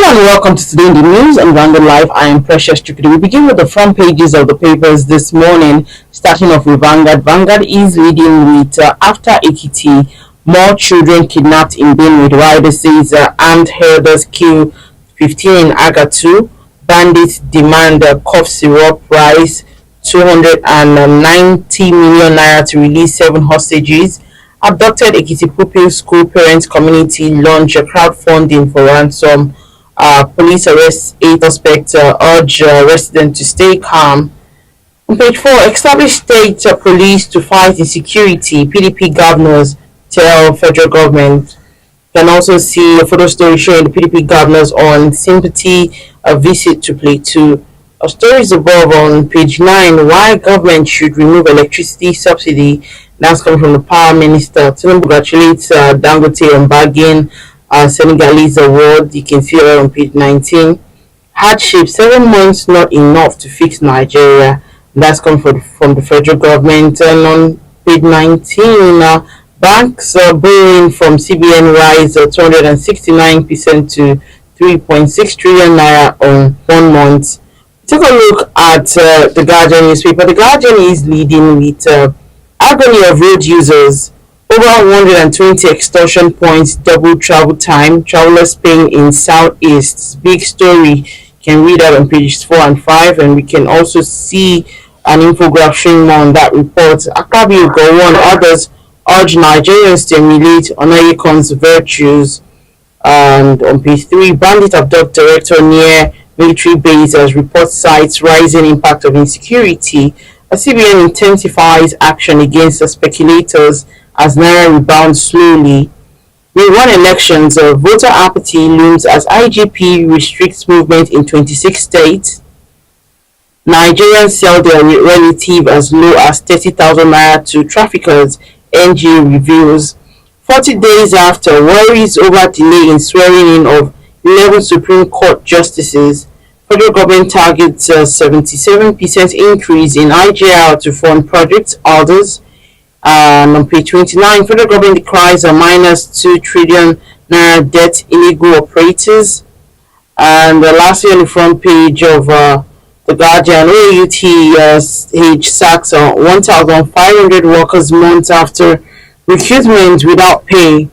And welcome to Today in the News and Random Life. I am Precious Chukudi. We begin with the front pages of the papers this morning, starting off with Vanguard. Vanguard is leading with after Ekiti, more children kidnapped in Benue. Rider says armed herders kill 15 in Agatu. Bandits demand cough syrup price 290 million naira to release 7 hostages. Abducted Ekiti pupil school parents community launch crowdfunding for ransom. Police arrest 8 suspects, urge residents to stay calm. On page 4, established state police to fight insecurity. PDP governors tell federal government. You can also see a photo story showing the PDP governors on sympathy visit to Plateau. Stories above on page 9, why government should remove electricity subsidy. That's coming from the power minister. Tinubu congratulates Dangote on bagging Senegalese award. You can see it on page 19. Hardship, 7 months not enough to fix Nigeria. That's coming from the federal government. And on page 19, banks borrowing from CBN rise 269% to 3.6 trillion naira on 1 month. Take a look at the Guardian newspaper. The Guardian is leading with agony of road users. Over 120 extortion points, double travel time, travelers paying in Southeast. Big story. You can read that on pages 4 and 5, and we can also see an infographic showing more on that report. Akabi Gowon, others urge Nigerians to emulate Onayekon's virtues. And on page 3, bandit abduct director near military base as report cites rising impact of insecurity. A CBN intensifies action against the speculators as Naira rebounds slowly. We won elections. Voter apathy looms as IGP restricts movement in 26 states. Nigerians sell their relative as low as 30,000 naira to traffickers, NGA reveals. 40 days after, worries over delay in swearing in of 11 Supreme Court justices. Federal government targets a 77% increase in IGR to fund projects. Others. On page 29, federal government decries a minus 2 trillion naira debt illegal operators. And lastly, on the front page of the Guardian, OUTH sacks 1,500 workers months after recruitment without pay.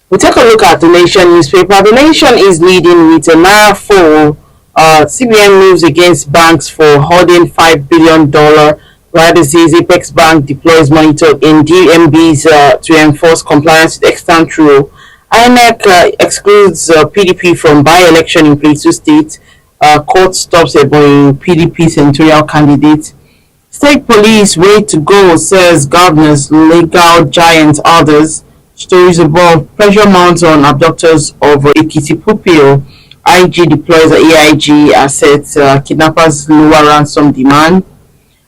We'll take a look at the Nation newspaper. The Nation is leading with a naira fall. CBN moves against banks for holding $5 billion. Rider says Apex Bank deploys monitor in DMBs to enforce compliance with extant rule. INEC excludes PDP from by-election in Plateau State. Court stops a PDP senatorial candidate. State police way to go, says governors, legal giants, others. Stories above. Pressure mounts on abductors of Ekiti pupil. IG deploys AIG assets. Kidnappers lower ransom demand.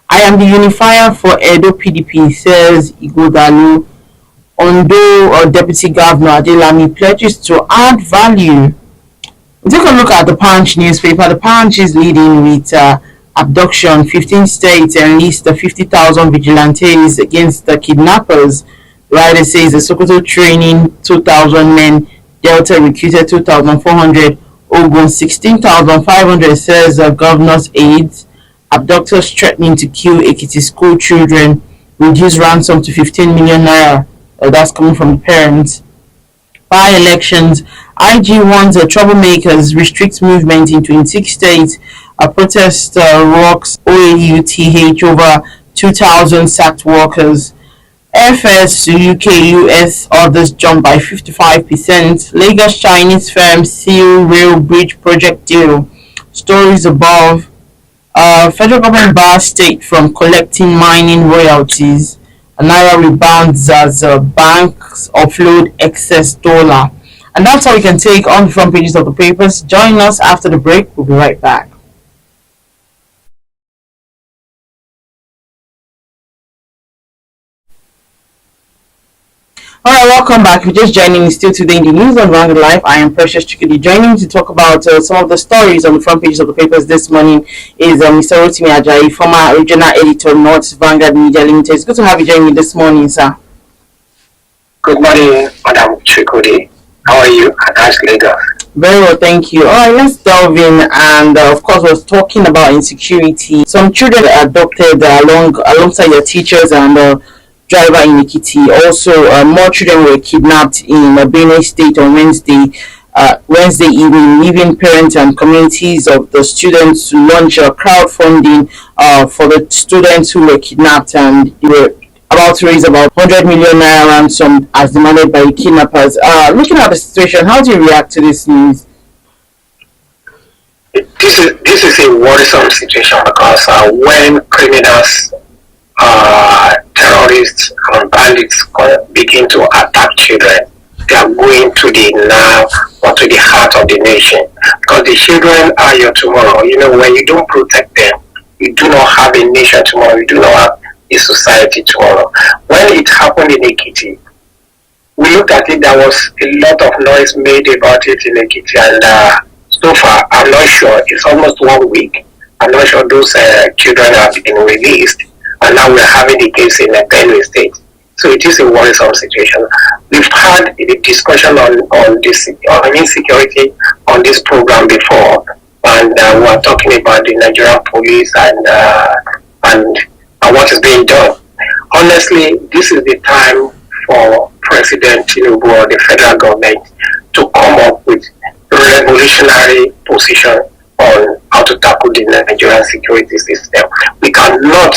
I am the unifier for Edo PDP, says Ighodalo. Ondo Deputy Governor Adelami pledges to add value. Take a look at the Punch newspaper. The Punch is leading with abduction. 15 states enlist 50,000 vigilantes against the kidnappers. Rider says the Sokoto training 2,000 men. Delta recruited 2,400. Ogun 16,500, says governor's aides. Abductors threatening to kill Ekiti school children. Reduce ransom to 15 million naira. That's coming from the parents. By elections, IG warns troublemakers, restricts movement in 26 states. A protest rocks OAUTH over 2,000 sacked workers. FS to UK, US, others jump by 55%. Lagos Chinese firm seal rail bridge project deal. Stories above. Federal government bars state from collecting mining royalties. Naira rebounds as banks offload excess dollar. And that's all we can take on the front pages of the papers. Join us after the break. We'll be right back. Alright, welcome back. If you're just joining me, still today in the news on Round Life, I am Precious Chikudi. Joining me to talk about some of the stories on the front pages of the papers this morning is Mr. Rotimi Ajayi, former regional editor, North Vanguard Media Limited. It's good to have you joining me this morning, sir. Good morning, Madam Chikudi. How are you? And how's Lagos? Very well, thank you. All right, let's delve in. And of course, we're talking about insecurity. Some children are adopted alongside their teachers and driver in Ekiti. Also, more children were kidnapped in Benue State on Wednesday evening, leaving parents and communities of the students to launch a crowdfunding for the students who were kidnapped, and they were about to raise about 100 million naira ransom as demanded by the kidnappers. Looking at the situation, how do you react to this news? This is a worrisome situation because when criminals, terrorists, and bandits begin to attack children, they are going to the nerve or to the heart of the nation because the children are your tomorrow. You know, when you don't protect them, you do not have a nation tomorrow. You do not have a society tomorrow. When it happened in Ekiti, we looked at it. There was a lot of noise made about it in Ekiti, and so far, I'm not sure. It's almost 1 week. I'm not sure those children have been released, and now we're having the case in Benue State. So it is a worrisome situation. We've had a discussion on this on insecurity on this program before, and we are talking about the Nigerian police and what is being done. Honestly, this is the time for President Tinubu or the federal government to come up with revolutionary position on how to tackle the Nigerian security system. We cannot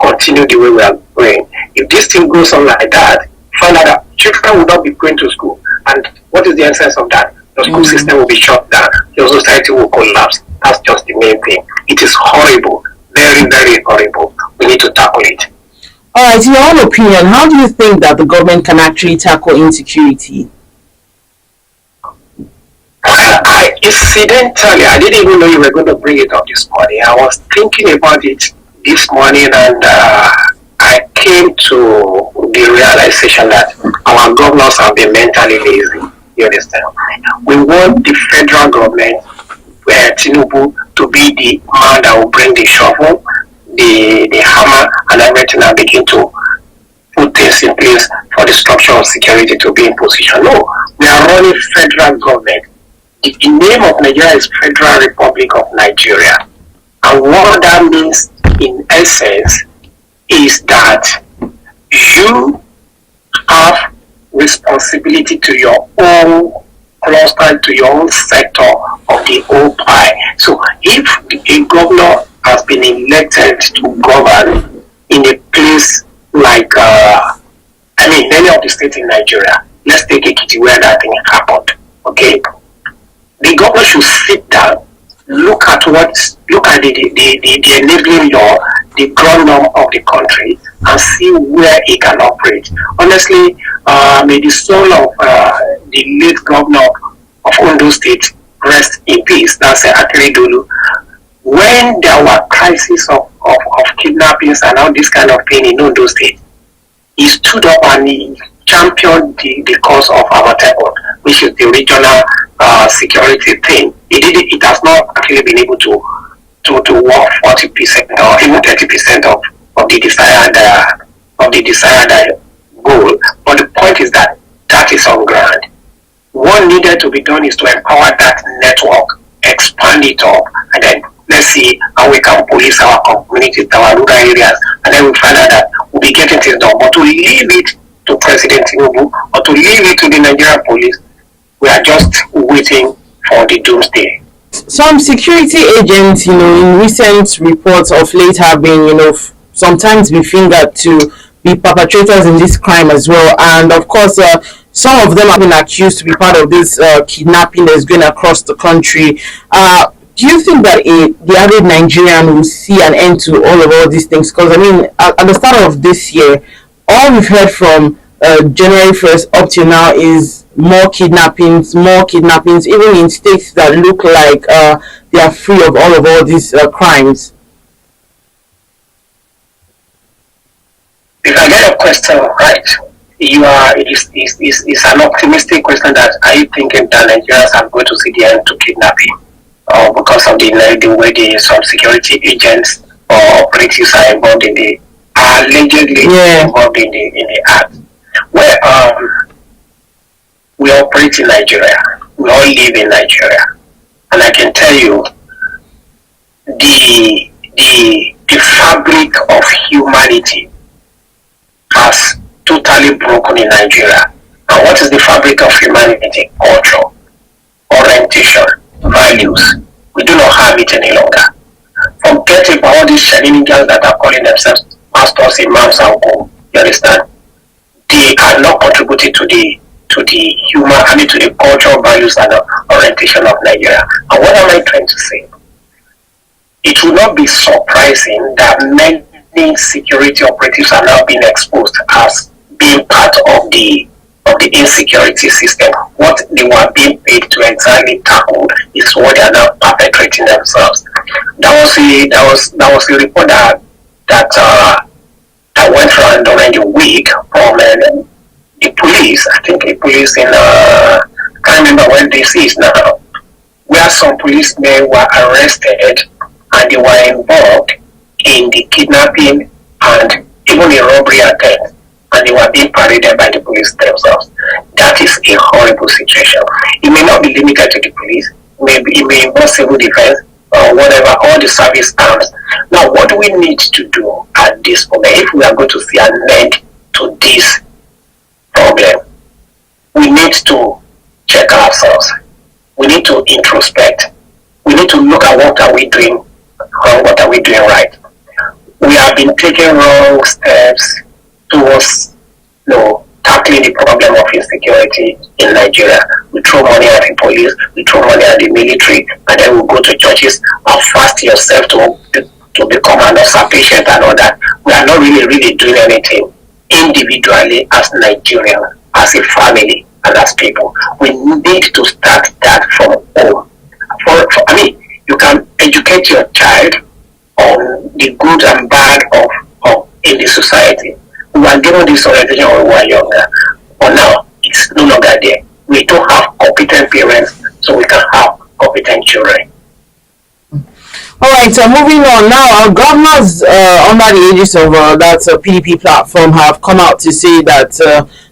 continue the way we are going. If this thing goes on like that, find out that children will not be going to school. And what is the essence of that? The school system will be shut down. Your society will collapse. That's just the main thing. It is horrible. Very, very horrible. We need to tackle it. All right, in your own opinion, how do you think that the government can actually tackle insecurity? I didn't even know you were going to bring it up this morning. I was thinking about it this morning, and I came to the realization that our governors have been mentally lazy. You understand? We want the federal government, where Tinubu, to be the man that will bring the shovel, the hammer, and everything, and begin to put things in place for the structure of security to be in position. No, we are running federal government. The name of Nigeria is Federal Republic of Nigeria. And what that means in essence is that you have responsibility to your own cluster, to your own sector of the whole pie. So if a governor has been elected to govern in a place like, many of the states in Nigeria, let's take Ekiti where that thing happened, okay? The government should sit down, look at the enabling law, the ground norm of the country, and see where it can operate. Honestly, may the soul of the late governor of Ondo State rest in peace. That's Akere Dolu. When there were crises of kidnappings and all this kind of thing in Ondo State, he stood up and he championed the cause of Amotekun, which is the regional security thing. It has not actually been able to work 40% or even 30% of the desired goal. But the point is that is on ground. What needed to be done is to empower that network, expand it up, and then let's see how we can police our communities, our rural areas, and then we find out that we'll be getting things done. But to leave it to President Tinubu or to leave it to the Nigerian police, we are just waiting for the doomsday. Some security agents, in recent reports of late have been, sometimes be fingered to be perpetrators in this crime as well. And of course, some of them have been accused to be part of this kidnapping that's going across the country. Do you think that the average Nigerian will see an end to all these things? Because at the start of this year, all we've heard from January 1st up till now is more kidnappings, even in states that look like they are free of all these crimes. If I get a question right, it's an optimistic question that are you thinking that Nigerians are going to see the end to kidnapping? Because of the way some security agents or operatives are involved in the allegedly involved in the act. Where we operate in Nigeria, We all live in Nigeria, and I can tell you the fabric of humanity has totally broken in Nigeria. And what is the fabric of humanity? Culture, orientation, values. We do not have it any longer. Forget about all these shenanigans that are calling themselves pastors, imams, and co. You understand? They are not contributing to the human, I mean to the cultural values and the orientation of Nigeria. And what am I trying to say? It will not be surprising that many security operatives are now being exposed as being part of the insecurity system. What they were being paid to exactly tackle is what they are now perpetrating themselves. That was a report that went around during the week from the police. I think the police in I can't remember where this is now, where some policemen were arrested and they were involved in the kidnapping and even a robbery attempt, and they were being paraded by the police themselves. That is a horrible situation. It may not be limited to the police, it may involve civil defense or whatever, all the service arms. Now, what do we need to do at this moment if we are going to see an end to this problem? We need to check ourselves. We need to introspect. We need to look at what are we doing wrong, what are we doing right. We have been taking wrong steps towards tackling the problem of insecurity in Nigeria. We throw money at the police, we throw money at the military, and then we go to churches and fast yourself to become an ulcer patient and all that. We are not really doing anything individually as Nigerians, as a family, and as people. We need to start that from home. You can educate your child on the good and bad of in the society. We were given this orientation when we were younger, but now it's no longer there. We don't have competent parents, so we can have competent children. All right, so moving on now, our governors under the aegis of that PDP platform have come out to say that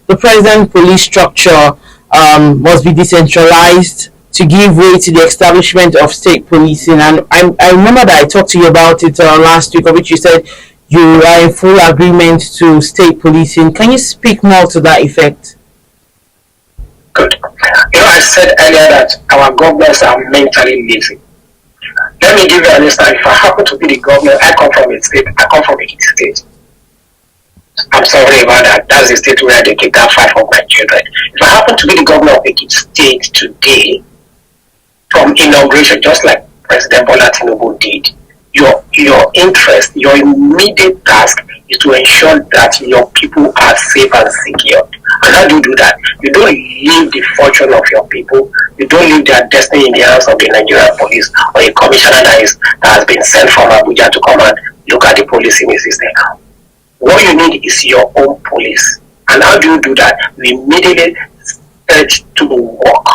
the present police structure must be decentralized to give way to the establishment of state policing. And I remember that I talked to you about it last week, of which you said you are in full agreement to state policing. Can you speak more to that effect? Good. I said earlier that our governors are mentally lazy. Let me give you an instance. If I happen to be the governor, I come from a state. I come from a state. I'm sorry about that. That's the state where they kidnap 5 of my children. If I happen to be the governor of Ekiti State today, from inauguration, just like President Bola Tinubu did, your interest, your immediate task is to ensure that your people are safe and secure. And how do you do that? You don't leave the fortune of your people. You don't leave their destiny in the hands of the Nigerian police or a commissioner that has been sent from Abuja to come and look at the policing system. What you need is your own police. And how do you do that? You immediately start to work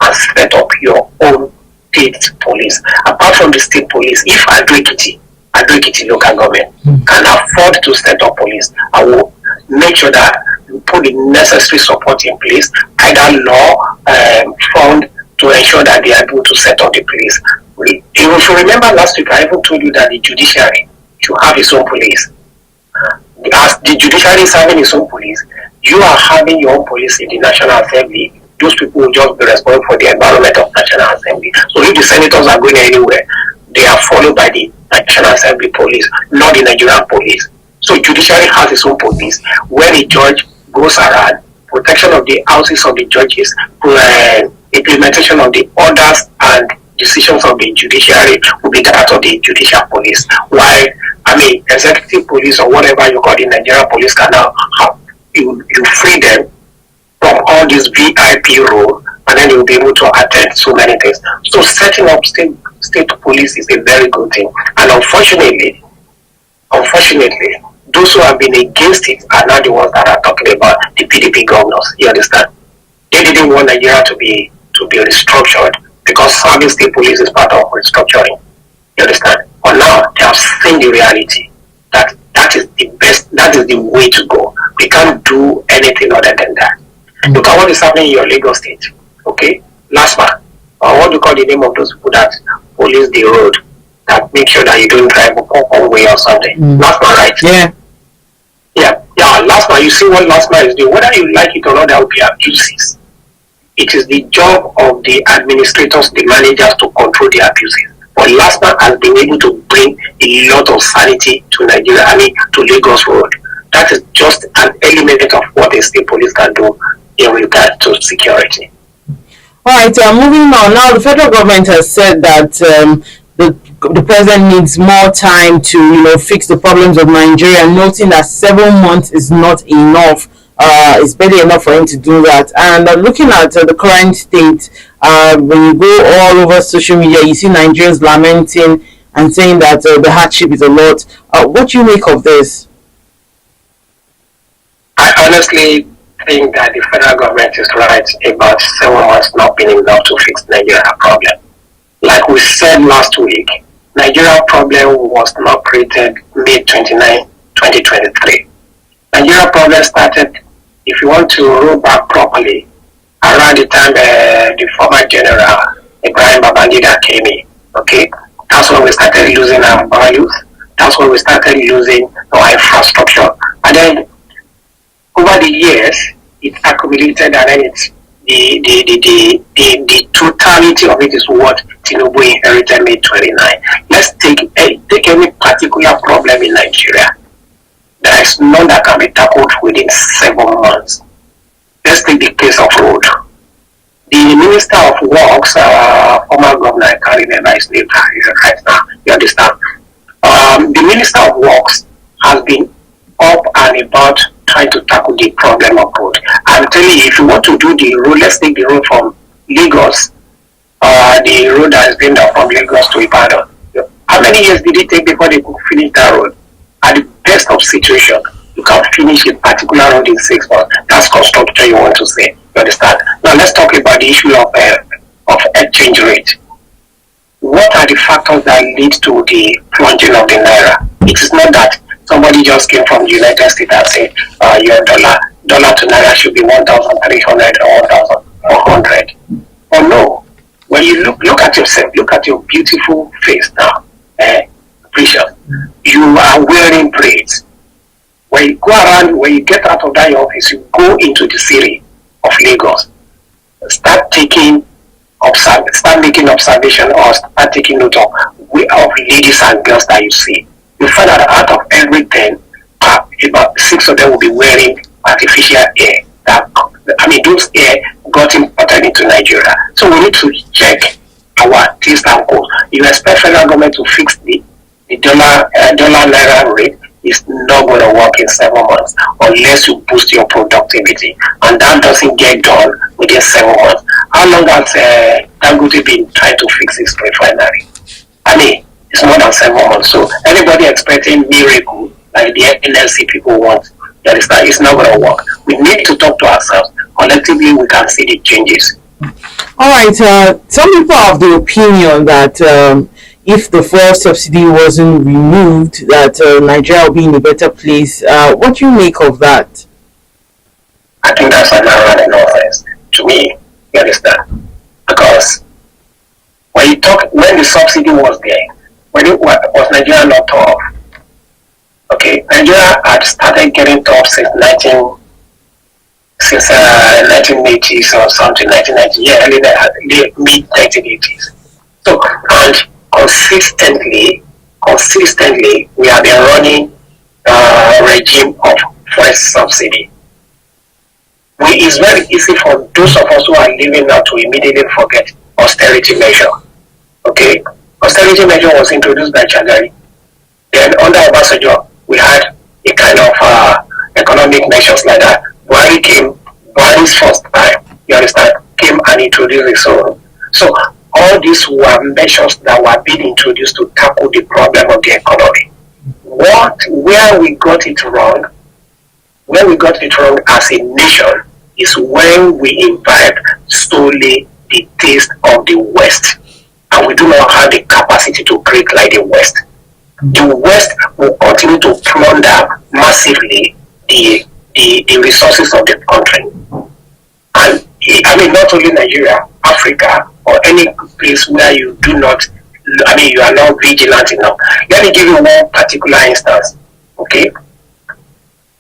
and set up your own state police. Apart from the state police, if Ekiti local government can afford to set up police, I will make sure that you put the necessary support in place, either law, fund, to ensure that they are able to set up the police. If you remember last week, I even told you that the judiciary should have its own police. As the judiciary is having its own police, you are having your own police in the National Assembly. Those people will just be responsible for the environment of National Assembly. So if the senators are going anywhere, they are followed by the National Assembly police, not the Nigerian police. So judiciary has its own police. When a judge goes around, protection of the houses of the judges, implementation of the orders and decisions of the judiciary will be that of the judicial police. While executive police or whatever you call the Nigerian police can now have, you free them from all this VIP role, and then you'll be able to attend so many things. So setting up state police is a very good thing. And unfortunately, those who have been against it are not the ones that are talking about the PDP governors. You understand? They didn't want Nigeria to be restructured because having state police is part of restructuring. You understand? But now they have seen the reality that is the best, that is the way to go. We can't do anything other than that. Look at what is happening in your Lagos state. Okay? LASMA, or what do you call the name of those people that police the road, that make sure that you don't drive up one way or something. LASMA, right? Yeah. Yeah, LASMA, you see what LASMA is doing. Whether you like it or not, there will be abuses. It is the job of the administrators, the managers, to control the abuses. But LASMA has been able to bring a lot of sanity to Nigeria, to Lagos Road. That is just an element of what the state police can do in regard to security. All right, moving on. Now, the federal government has said that the president needs more time to, fix the problems of Nigeria, noting that 7 months is not enough. It's barely enough for him to do that. And looking at the current state, when you go all over social media, you see Nigerians lamenting and saying that the hardship is a lot. What do you make of this? I honestly think that the federal government is right about 7 months not being enough to fix Nigeria problem. Like we said last week, Nigeria problem was not created May 29, 2023. Nigeria problem started, if you want to roll back properly, around the time the former general Ibrahim Babangida came in. Okay, that's when we started losing our values. That's when we started losing our infrastructure. And then over the years, it accumulated, and then it's the totality of it is what Tinubu inherited May 29. Let's take any particular problem in Nigeria. There is none that can be tackled within 7 months. Let's take the case of road. The Minister of Works, former governor, I can't remember his name right now, you understand? The Minister of Works has been up and about trying to tackle the problem of road. I'm telling you, if you want to do the road, let's take the road from Lagos, the road that has been done from Lagos to Ibadan. How many years did it take before they could finish that road? At the best of situation, you can finish a particular road in 6 months. That's construction you want to say. You understand? Now let's talk about the issue of exchange rate. What are the factors that lead to the plunging of the naira? It is not that somebody just came from the United States and said your dollar to naira should be 1,300 or 1,400. Oh no! When you look at yourself, look at your beautiful face now, Precious. You are wearing braids. When you go around, when you get out of that office, you go into the city of Lagos. Start making observation, or start taking note of ladies and girls that you see. You find that out of every 10, about 6 of them will be wearing artificial hair. Those hair got imported into Nigeria. So we need to check our taste and goals. You expect federal government to fix the dollar naira rate. Is not going to work in 7 months unless you boost your productivity, and that doesn't get done within 7 months. How long has Dangote been trying to fix his refinery? It's more than 7 months. So anybody expecting miracle like the NLC people want, it's not going to work. We need to talk to ourselves. Collectively, we can see the changes. All right. Some people have the opinion that if the fuel subsidy wasn't removed, that Nigeria will be in a better place. What do you make of that? I think that's an ironic nonsense to me. You understand? Because when the subsidy was there, was Nigeria not tough? Okay, Nigeria had started getting tough since 1980s or something, 1990, early mid 1980s. So, and consistently, we have been running a regime of fuel subsidy. It's very easy for those of us who are living now to immediately forget austerity measure. Okay, austerity measure was introduced by Chagari. Then under Obasanjo, we had a kind of economic measures like that. Buhari's first time, you understand, came and introduced his own. So all these were measures that were being introduced to tackle the problem of the economy. Where we got it wrong as a nation is when we imbibe solely the taste of the West, and we do not have the capacity to create like the West. The West will continue to plunder massively the resources of the country. And I mean, not only Nigeria, Africa, or any place where you do not, I mean, you are not vigilant enough. Let me give you one particular instance. Okay,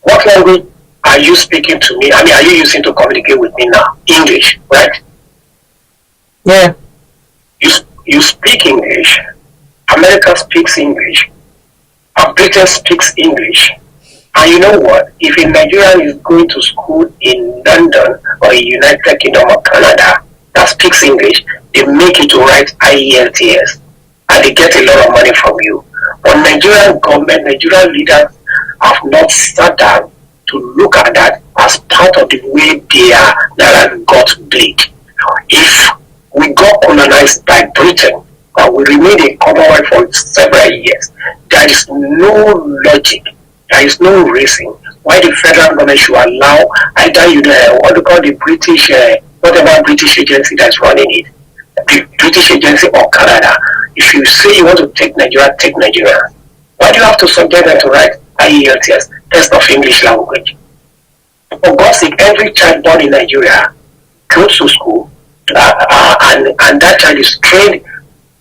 what language are you speaking to me? I mean, are you using to communicate with me now? English, right? Yeah. You speak English. America speaks English. Britain speaks English. And you know what? If a Nigerian is going to school in London or United Kingdom or Canada that speaks English, they make you to write IELTS and they get a lot of money from you. But Nigerian government, Nigerian leaders have not sat down to look at that as part of the way their got bleed. If we got colonized by Britain and we remained a Commonwealth for several years, there is no logic, there is no reason why the federal government should allow either what they call the British, whatever British agency that's running it, the British agency or Canada. If you say you want to take Nigeria, take Nigeria. Why do you have to subject them to write IELTS, test of English language? For God's sake, every child born in Nigeria goes to school and that child is trained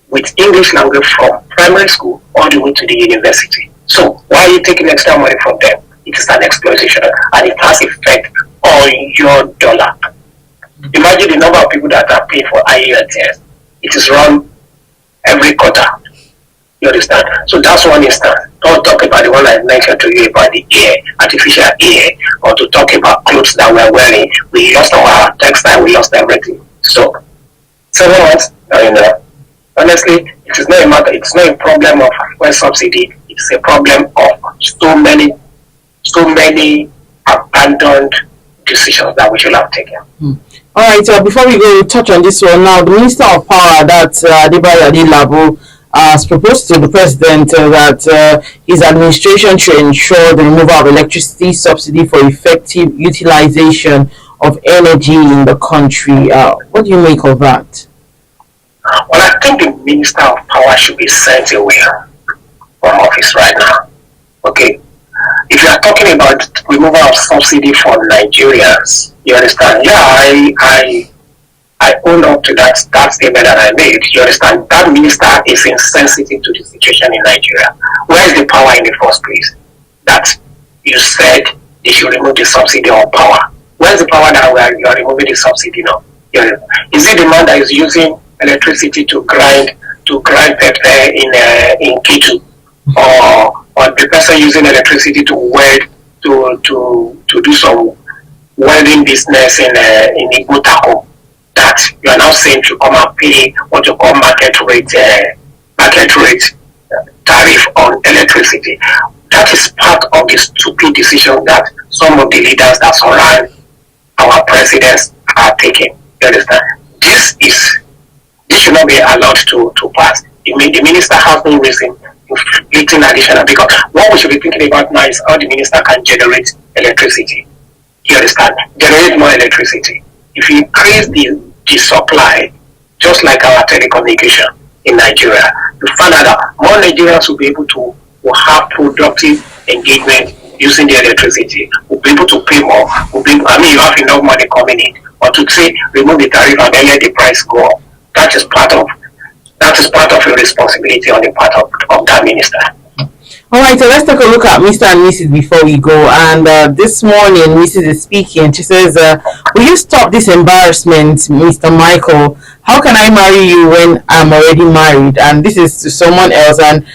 with English language from primary school all the way to the university. So why are you taking extra money from them? It is an exploitation and it has effect on your dollar. Imagine the number of people that are paying for IELTS. It is run every quarter. You understand? So that's one instance. Don't talk about the one I mentioned to you about the ear, artificial ear, or to talk about clothes that we're wearing. We lost our textile, we lost everything. So, 7 months, honestly, it is not a matter, it's not a problem of fuel subsidy, it's a problem of so many abandoned decisions that we should have taken. All right, before we go touch on this one now, the Minister of Power, that's Adebayo Adelabu, has proposed to the President that his administration should ensure the removal of electricity subsidy for effective utilization of energy in the country. What do you make of that? Well, I think the Minister of Power should be sent away from office right now. Okay? If you are talking about removal of subsidy for Nigerians, you understand? Yeah, I own up to that statement that I made. You understand? That minister is insensitive to the situation in Nigeria. Where is the power in the first place? That you said they should remove the subsidy on power. Where is the power that you are removing the subsidy now? Is it the man that is using electricity to grind pepper in Ekiti, or the person using electricity to weld to do some welding business in Igbo? That you are now saying to come and pay what you call market rate tariff on electricity. That is part of the stupid decision that some of the leaders that surround our presidents are taking. You understand? This should not be allowed to pass. The minister has no reason inflicting additional, because what we should be thinking about now is how the minister can generate electricity. You understand? Generate more electricity. If you increase the supply, just like our telecommunication in Nigeria, you find out that more Nigerians will be able to have productive engagement using the electricity, will be able to pay more, you have enough money coming in, or to say remove the tariff and then let the price go up. That is part of your responsibility on the part of that minister. All right, so let's take a look at Mr. and Mrs. before we go. And this morning, Mrs. is speaking. She says, will you stop this embarrassment, Mr. Michael? How can I marry you when I'm already married? And this is to someone else. And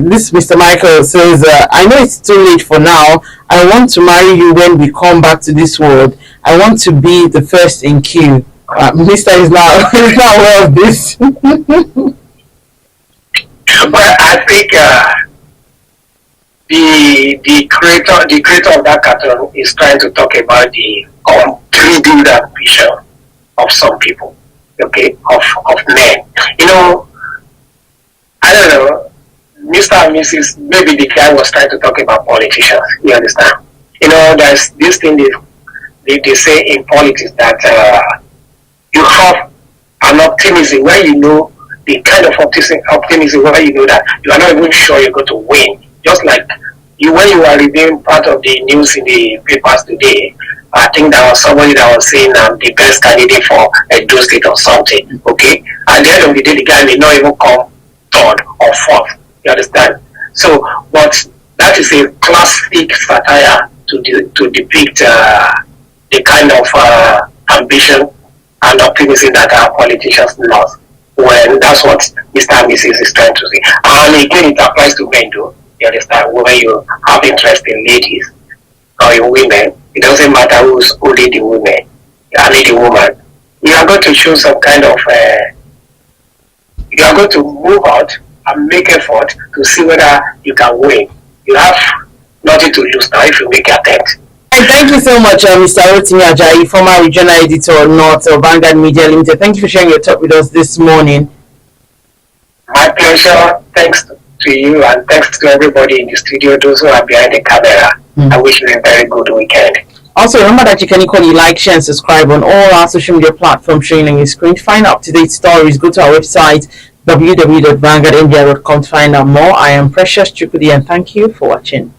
this Mr. Michael says, I know it's too late for now. I want to marry you when we come back to this world. I want to be the first in queue. Mr. is not aware of this. Well, I think the creator of that cartoon is trying to talk about the unbridled ambition of some people, okay, of men. I don't know, Mr. and Mrs. Maybe the guy was trying to talk about politicians. You understand? There's this thing they say in politics that you have an optimism where the kind of optimism where you know that you are not even sure you're going to win. Just like when you were reviewing part of the news in the papers today, I think there was somebody that was saying the best candidate for a do state or something. Okay, at the end of the day, the guy may not even come third or fourth. You understand? So, but that is a classic satire to depict the kind of ambition and optimism that our politicians lost. When that's what Mr. and Mrs. is trying to say. And again, it applies to men too. You understand? When you have interest in ladies or in women, it doesn't matter who's only the woman, a lady woman. You are going to show some kind of, you are going to move out and make effort to see whether you can win. You have nothing to lose now if you make an attempt. And thank you so much, Mr. Rotimi Ajayi, former regional editor North of Vanguard Media Limited. Thank you for sharing your talk with us this morning. My pleasure. Thanks to you and thanks to everybody in the studio, those who are behind the camera. I wish you a very good weekend. Also, remember that you can equally like, share, and subscribe on all our social media platforms showing on your screen. To find up-to-date stories, go to our website, www.vanguardindia.com, to find out more. I am Precious Chukudi, and thank you for watching.